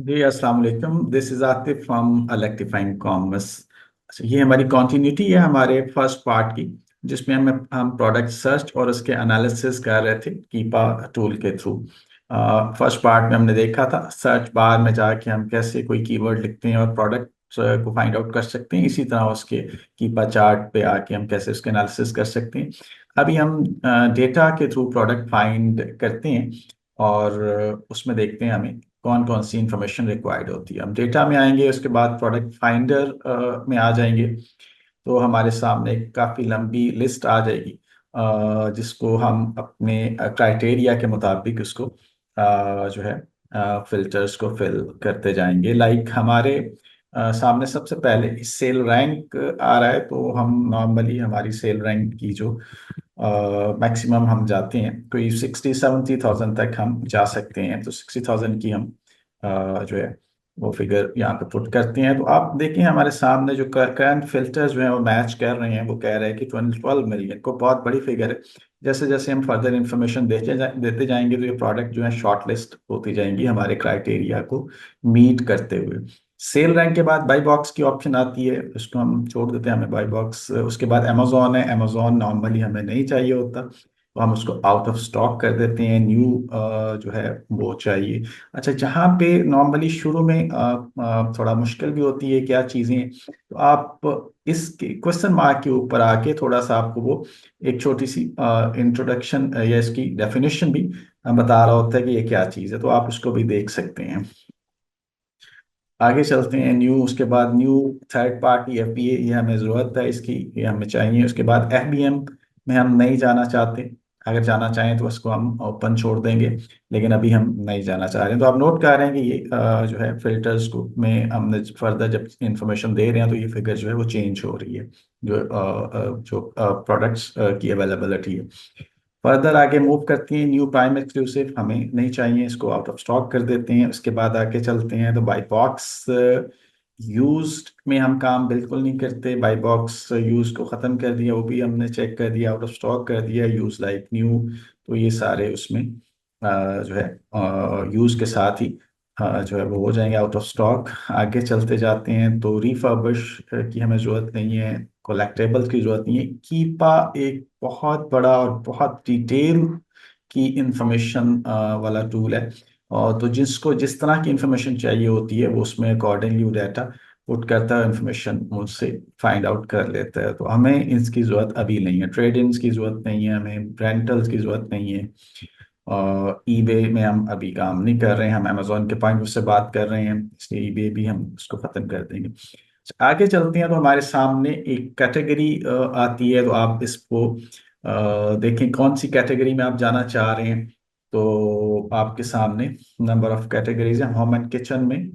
जी अस्सलाम वालेकुम। This is Atif from electrifying commerce. ये हमारी कंटिन्यूटी है हमारे फर्स्ट पार्ट की, जिसमें हम प्रोडक्ट सर्च और उसके एनालिसिस कर रहे थे कीपा टूल के थ्रू। फर्स्ट पार्ट में हमने देखा था सर्च बार में जाके हम कैसे कोई कीवर्ड लिखते हैं और प्रोडक्ट को फाइंड आउट कर सकते हैं। इसी तरह उसके कीपा चार्ट पे आके हम कैसे उसके एनालिसिस कर सकते हैं। अभी हम डेटा के थ्रू प्रोडक्ट फाइंड करते हैं और उसमें देखते हैं हमें कौन कौन सी इंफॉर्मेशन रिक्वायर्ड होती है। हम डेटा में आएंगे, उसके बाद प्रोडक्ट फाइंडर में आ जाएंगे, तो हमारे सामने एक काफ़ी लंबी लिस्ट आ जाएगी, जिसको हम अपने क्राइटेरिया के मुताबिक उसको जो है फिल्टर्स को फिल करते जाएंगे। लाइक हमारे सामने सबसे पहले सेल रैंक आ रहा है, तो हम नॉर्मली हमारी सेल रैंक की जो मैक्सिमम हम जाते हैं कोई 60-70 थाउजेंड तक हम जा सकते हैं। तो 60 थाउजेंड की हम जो है वो फिगर यहाँ पे पुट करते हैं। तो आप देखें हमारे सामने जो करंट फिल्टर्स जो हैं वो मैच कर रहे हैं। वो कह रहे हैं कि 12 मिलियन को बहुत बड़ी फिगर है। जैसे जैसे हम फर्दर इंफॉर्मेशन देते जाएंगे, तो ये प्रोडक्ट जो है शॉर्ट लिस्ट होती जाएंगी हमारे क्राइटेरिया को मीट करते हुए। सेल रैंक के बाद बाई बॉक्स की ऑप्शन आती है, उसको हम छोड़ देते हैं, हमें बाई बॉक्स। उसके बाद अमेजोन है, अमेजोन नॉर्मली हमें नहीं चाहिए होता, तो हम उसको आउट ऑफ स्टॉक कर देते हैं। न्यू जो है वो चाहिए। अच्छा, जहाँ पे नॉर्मली शुरू में थोड़ा मुश्किल भी होती है क्या चीज़ें, तो आप इसके क्वेश्चन मार्क के ऊपर आके थोड़ा सा आपको वो एक छोटी सी इंट्रोडक्शन या इसकी डेफिनेशन भी बता रहा होता है कि ये क्या चीज़ है, तो आप उसको भी देख सकते हैं। आगे चलते हैं। न्यू, उसके बाद न्यू थर्ड पार्टी एफबीए, ये हमें ज़रूरत है इसकी, ये हमें चाहिए। उसके बाद एफबीएम में हम नहीं जाना चाहते। अगर जाना चाहें तो उसको हम ओपन छोड़ देंगे, लेकिन अभी हम नहीं जाना चाह रहे हैं। तो आप नोट कर रहे हैं कि ये जो है फिल्टर्स को में हमने फर्दर जब इंफॉर्मेशन दे रहे हैं, तो ये फिगर जो है वो चेंज हो रही है, जो प्रोडक्ट्स की अवेलेबिलिटी है। फर्दर आगे मूव करती हैं। न्यू प्राइम एक्सक्लूसिव हमें नहीं चाहिए, इसको आउट ऑफ स्टॉक कर देते हैं। उसके बाद आगे चलते हैं तो बाई बॉक्स यूज्ड में हम काम बिल्कुल नहीं करते। बाई बॉक्स यूज को ख़त्म कर दिया, वो भी हमने चेक कर दिया, आउट ऑफ स्टॉक कर दिया। यूज लाइक न्यू, तो ये सारे उसमें जो है यूज के साथ ही जो है वो हो जाएंगे आउट ऑफ स्टॉक। आगे चलते जाते हैं तो रिफर्बिश की हमें ज़रूरत नहीं है, कलेक्टेबल्स की ज़रूरत नहीं है। कीपा एक बहुत बड़ा और बहुत डिटेल की इंफॉर्मेशन वाला टूल है, और तो जिसको जिस तरह की इंफॉर्मेशन चाहिए होती है वो उसमें अकॉर्डिंगली वो डाटा पुट करता है, इंफॉर्मेशन मुझसे फाइंड आउट कर लेता है। तो हमें इसकी ज़रूरत अभी नहीं है। ट्रेड इन की ज़रूरत नहीं है, हमें रेंटल्स की ज़रूरत नहीं है, और ईबे में हम अभी काम नहीं कर रहे हैं। हम अमेजोन के पॉइंट से बात कर रहे हैं, इसलिए ईबे भी हम उसको ख़त्म कर देंगे। आगे चलते हैं तो हमारे सामने एक कैटेगरी आती है, तो आप इसको देखें कौन सी कैटेगरी में आप जाना चाह रहे हैं। तो आपके सामने नंबर ऑफ कैटेगरीज हैं। होम एंड किचन में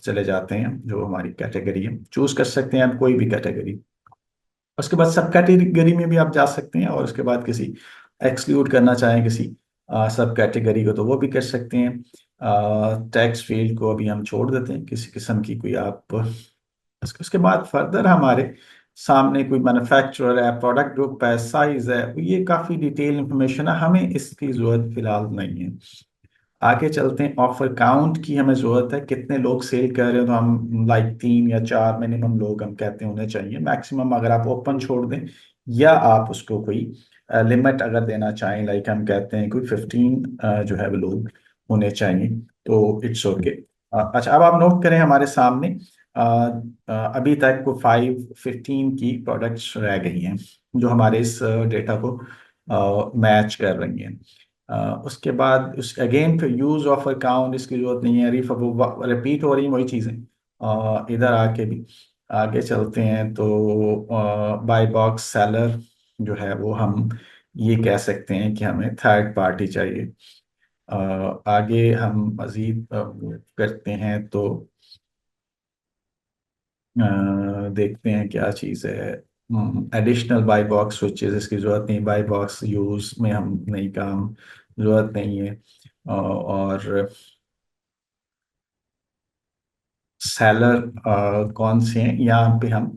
चले जाते हैं, जो हमारी कैटेगरी है चूज कर सकते हैं आप कोई भी कैटेगरी। उसके बाद सब कैटेगरी में भी आप जा सकते हैं, और उसके बाद किसी एक्सक्लूड करना चाहें किसी सब कैटेगरी को, तो वो भी कर सकते हैं। टैक्स फील्ड को अभी हम छोड़ देते हैं, किसी किस्म की कोई आप। उसके बाद फर्दर हमारे सामने कोई मैन्युफैक्चरर है, प्रोडक्ट ग्रुप है, साइज है, तो ये काफ़ी डिटेल इंफॉर्मेशन है, हमें इसकी ज़रूरत फिलहाल नहीं है। आगे चलते हैं। ऑफर काउंट की हमें ज़रूरत है, कितने लोग सेल कर रहे हो, तो हम लाइक 3 या 4 मिनिमम लोग हम कहते हैं होने चाहिए। मैक्सिमम अगर आप ओपन छोड़ दें, या आप उसको कोई लिमिट अगर देना चाहें, लाइक हम कहते हैं कोई 15 जो है वो लोग होने चाहिए, तो इट्स ओके। अच्छा, अब आप नोट करें हमारे सामने अ, अभी तक को 5-15 की प्रोडक्ट्स रह गई हैं, जो हमारे इस डेटा को मैच कर रही हैं। उसके बाद उस अगेन फिर यूज ऑफ अकाउंट इसकी जरूरत नहीं है। रिपीट हो रही हैं वही चीज़ें इधर आके भी। आगे चलते हैं तो बाय बॉक्स सेलर जो है वो हम ये कह सकते हैं कि हमें थर्ड पार्टी चाहिए। अ, आगे हम मजीद करते हैं तो देखते हैं क्या चीज़ है। एडिशनल बाई बॉक्स स्विचेस, इसकी ज़रूरत नहीं। बाई बॉक्स यूज़ में हम नहीं काम, ज़रूरत नहीं है। और सेलर कौन से हैं, यहाँ पे हम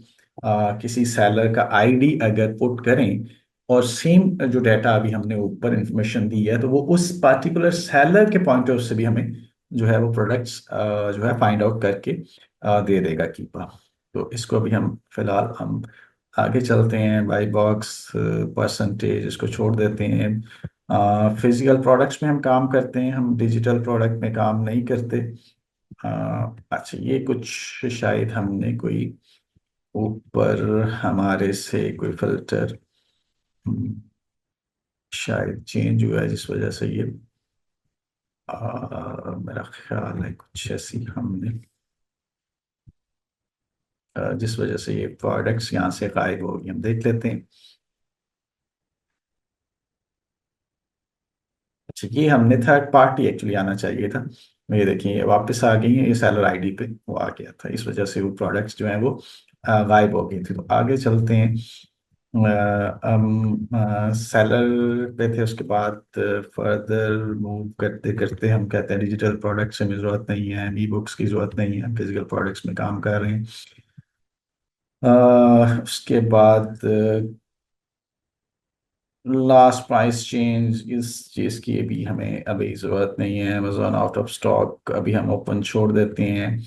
किसी सेलर का आईडी अगर पुट करें, और सेम जो डाटा अभी हमने ऊपर इंफॉर्मेशन दी है, तो वो उस पार्टिकुलर सेलर के पॉइंट ऑफ से भी हमें जो है वो प्रोडक्ट्स जो है फाइंड आउट करके दे देगा कीपा। तो इसको अभी हम फिलहाल हम आगे चलते हैं, बाई बॉक्स परसेंटेज इसको छोड़ देते हैं। फिजिकल प्रोडक्ट्स में हम काम करते हैं, हम डिजिटल प्रोडक्ट में काम नहीं करते। अच्छा, ये कुछ शायद हमने कोई ऊपर हमारे से कोई फिल्टर शायद चेंज हुआ है जिस वजह से ये मेरा ख्याल है कुछ ऐसी हमने जिस वजह से ये प्रोडक्ट्स यहाँ से गायब हो गए, हम देख लेते हैं। अच्छा, ये हमने थर्ड पार्टी एक्चुअली आना चाहिए था। ये देखिए ये वापस आ गई है, ये सेलर आईडी पे वो आ गया था, इस वजह से वो प्रोडक्ट्स जो हैं वो गायब हो गई थी। तो आगे चलते हैं। हम सेलर पे थे, उसके बाद फर्दर मूव करते करते हम कहते हैं डिजिटल प्रोडक्ट्स हमें ज़रूरत नहीं है, ई बुक्स की ज़रूरत नहीं है, फिजिकल प्रोडक्ट्स में काम कर रहे हैं। उसके बाद लास्ट प्राइस चेंज, इस चीज़ की भी हमें अभी ज़रूरत नहीं है। अमेजोन आउट ऑफ स्टॉक अभी हम ओपन छोड़ देते हैं।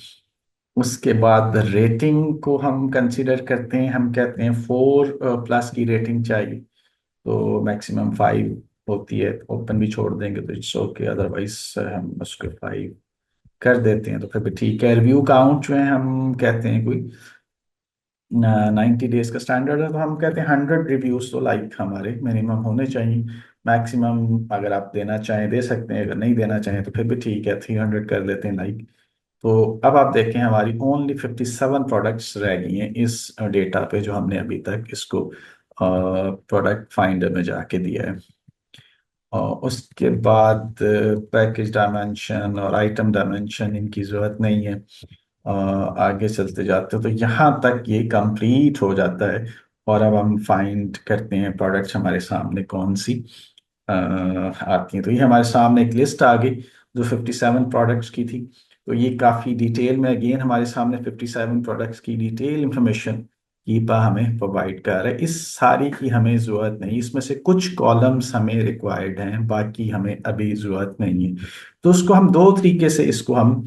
उसके बाद रेटिंग को हम कंसीडर करते हैं, हम कहते हैं 4+ की रेटिंग चाहिए। तो मैक्सिमम 5 होती है, ओपन भी छोड़ देंगे तो इट्स ओके, अदरवाइज हम उसको 5 कर देते हैं तो फिर भी ठीक है। रिव्यू काउंट जो है हम कहते हैं कोई 90 डेज का स्टैंडर्ड है, तो हम कहते हैं 100 रिव्यूज तो लाइक हमारे मिनिमम होने चाहिए। मैक्सिमम अगर आप देना चाहें दे सकते हैं, अगर नहीं देना चाहें तो फिर भी ठीक है, 300 कर देते हैं लाइक। तो अब आप देखें हमारी ओनली 57 प्रोडक्ट्स रह गई हैं इस डेटा पे, जो हमने अभी तक इसको प्रोडक्ट फाइंडर में जाके दिया है। और उसके बाद पैकेज डायमेंशन और आइटम डायमेंशन इनकी ज़रूरत नहीं है। आगे चलते जाते हैं तो यहाँ तक ये कंप्लीट हो जाता है। और अब हम फाइंड करते हैं प्रोडक्ट्स हमारे सामने कौन सी आती हैं। तो ये हमारे सामने एक लिस्ट आ गई जो 57 प्रोडक्ट्स की थी। तो ये काफ़ी डिटेल में अगेन हमारे सामने 57 प्रोडक्ट्स की डिटेल इंफॉर्मेशन कीपा हमें प्रोवाइड कर रहा है। इस सारी की हमें ज़रूरत नहीं, इसमें से कुछ कॉलम्स हमें रिक्वायर्ड हैं, बाकी हमें अभी ज़रूरत नहीं है। तो उसको हम दो तरीके से इसको हम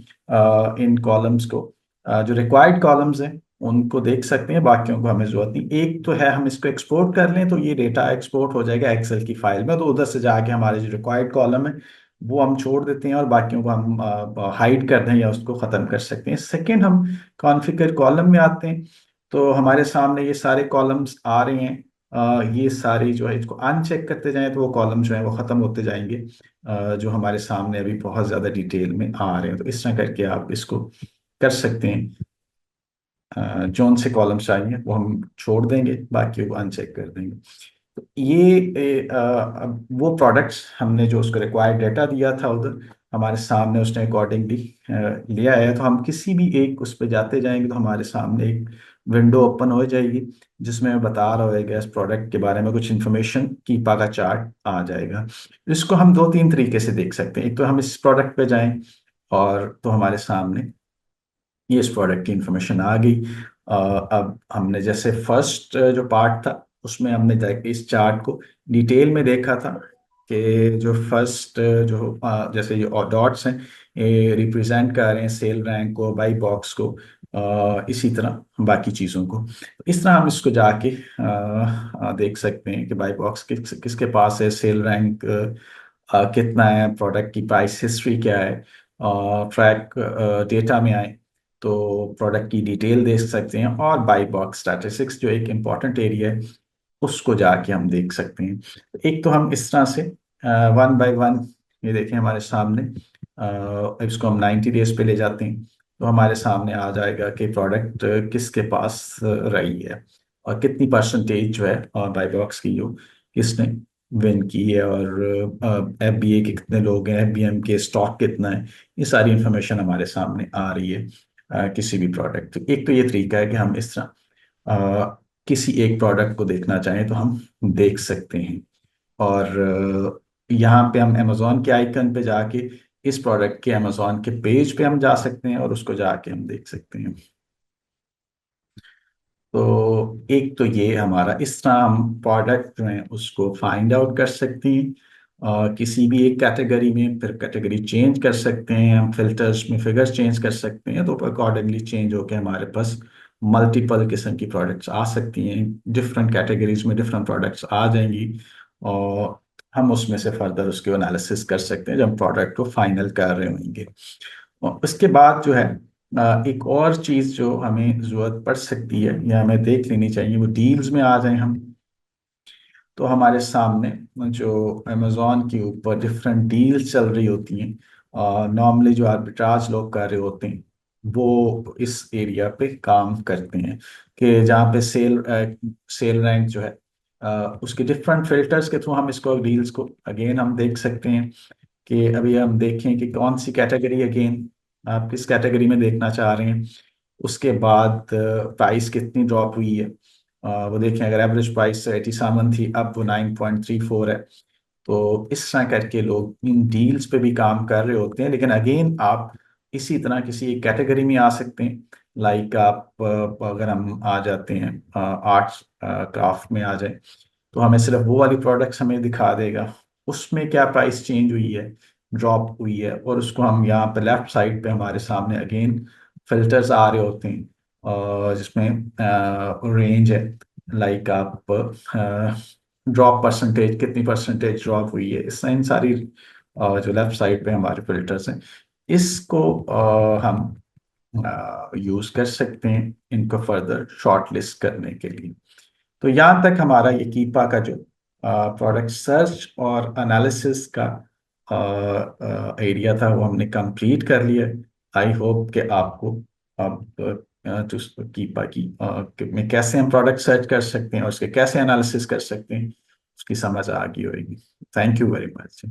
इन कॉलम्स को जो रिक्वायर्ड कॉलम्स हैं उनको देख सकते हैं, बाकियों को हमें जरूरत नहीं। एक तो है हम इसको एक्सपोर्ट कर लें तो ये डेटा एक्सपोर्ट हो जाएगा एक्सेल की फाइल में, तो उधर से जाके हमारे जो रिक्वायर्ड कॉलम है वो हम छोड़ देते हैं और बाकियों को हम हाइड कर दें या उसको ख़त्म कर सकते हैं। सेकेंड, हम कॉन्फ़िगर कॉलम में आते हैं। तो हमारे सामने ये सारे कॉलम्स आ रहे हैं। ये सारी जो है इसको अनचेक करते जाएं तो वो कॉलम जो है वो ख़त्म होते जाएंगे, जो हमारे सामने अभी बहुत ज़्यादा डिटेल में आ रहे हैं। तो इस तरह करके आप इसको कर सकते हैं। जौन से कॉलम चाहिए वो हम छोड़ देंगे, बाकी वो अनचेक कर देंगे। तो ये अब वो प्रोडक्ट्स हमने जो उसको रिक्वायर्ड डाटा दिया था उधर हमारे सामने उसने अकॉर्डिंगली लिया है। तो हम किसी भी एक उस पर जाते जाएंगे तो हमारे सामने एक विंडो ओपन हो जाएगी जिसमें बता रहा होगा इस प्रोडक्ट के बारे में कुछ इन्फॉर्मेशन, कीपा का चार्ट आ जाएगा। इसको हम दो तीन तरीके से देख सकते हैं। एक तो हम इस प्रोडक्ट पे जाएं और तो हमारे सामने ये इस प्रोडक्ट की इंफॉर्मेशन आ गई। अब हमने जैसे फर्स्ट जो पार्ट था उसमें हमने जाके इस चार्ट को डिटेल में देखा था कि जो फर्स्ट जो जैसे ये डॉट्स हैं ये रिप्रेजेंट कर रहे हैं सेल रैंक को, बाई बॉक्स को, इसी तरह बाकी चीज़ों को। तो इस तरह हम इसको जाके देख सकते हैं कि बाई बॉक्स किसके पास है, सेल रैंक कितना है, प्रोडक्ट की प्राइस हिस्ट्री क्या है। ट्रैक डेटा में आए तो प्रोडक्ट की डिटेल देख सकते हैं और बाई बॉक्स स्टैटिस्टिक्स जो एक इम्पॉर्टेंट एरिया है उसको जाके हम देख सकते हैं। एक तो हम इस तरह से वन बाय वन, ये देखें हमारे सामने इसको हम 90 डेज पे ले जाते हैं तो हमारे सामने आ जाएगा कि प्रोडक्ट किसके पास रही है और कितनी परसेंटेज जो है और बाई बॉक्स की जो किसने विन की है, और एफबीए के कितने लोग हैं, एफबीएम के स्टॉक कितना है, ये सारी इंफॉर्मेशन हमारे सामने आ रही है किसी भी प्रोडक्ट। तो एक तो ये तरीका है कि हम इस तरह किसी एक प्रोडक्ट को देखना चाहें तो हम देख सकते हैं। और यहाँ पे हम अमेजोन के आइकन पे जाके इस प्रोडक्ट के अमेजोन के पेज पे हम जा सकते हैं और उसको जाके हम देख सकते हैं। तो एक तो ये हमारा इस तरह हम प्रोडक्ट जो है उसको फाइंड आउट कर सकते हैं। किसी भी एक कैटेगरी में फिर कैटेगरी चेंज कर सकते हैं, हम फिल्टर्स में फिगर्स चेंज कर सकते हैं, तो अकॉर्डिंगली चेंज होकर हमारे पास मल्टीपल किस्म की प्रोडक्ट्स आ सकती हैं, डिफरेंट कैटेगरीज में डिफरेंट प्रोडक्ट्स आ जाएंगी, और हम उसमें से फर्दर उसके एनालिसिस कर सकते हैं जब हम प्रोडक्ट को फाइनल कर रहे होंगे। और उसके बाद जो है एक और चीज़ जो हमें ज़रूरत पड़ सकती है या हमें देख लेनी चाहिए, वो डील्स में आ जाए हम। तो हमारे सामने जो अमेजोन के ऊपर डिफरेंट डील्स चल रही होती हैं, नॉर्मली जो आर्बिट्राज लोग कर रहे होते हैं वो इस एरिया पे काम करते हैं, कि जहाँ पे सेल रैंक जो है उसके डिफरेंट फिल्टर्स के थ्रू हम इसको डील्स को अगेन हम देख सकते हैं। कि अभी हम देखें कि कौन सी कैटेगरी, अगेन आप किस कैटेगरी में देखना चाह रहे हैं, उसके बाद प्राइस कितनी ड्रॉप हुई है। वो देखें, अगर एवरेज प्राइस 87 थी, अब वो 9.34 है। तो इस तरह करके लोग इन डील्स पे भी काम कर रहे होते हैं, लेकिन अगेन आप इसी तरह किसी एक कैटेगरी में आ सकते हैं। लाइक आप अगर हम आ जाते हैं आर्ट्स क्राफ्ट में आ जाए, तो हमें सिर्फ वो वाली प्रोडक्ट्स हमें दिखा देगा, उसमें क्या प्राइस चेंज हुई है, ड्रॉप हुई है, और उसको हम यहाँ पे लेफ्ट साइड पे हमारे सामने अगेन फिल्टर्स आ रहे होते हैं, और जिसमें रेंज है। लाइक आप ड्रॉप परसेंटेज, कितनी परसेंटेज ड्रॉप हुई है, इस इन सारी जो लेफ्ट साइड पे हमारे फिल्टर्स हैं, इसको हम यूज कर सकते हैं इनको फर्दर शॉर्ट लिस्ट करने के लिए। तो यहाँ तक हमारा ये कीपा का जो प्रोडक्ट सर्च और एनालिसिस का एरिया था वो हमने कंप्लीट कर लिया। आई होप कि आपको अब जो कीपा की में कैसे हम प्रोडक्ट सर्च कर सकते हैं और उसके कैसे एनालिसिस कर सकते हैं उसकी समझ आ गई होगी। Thank you very much.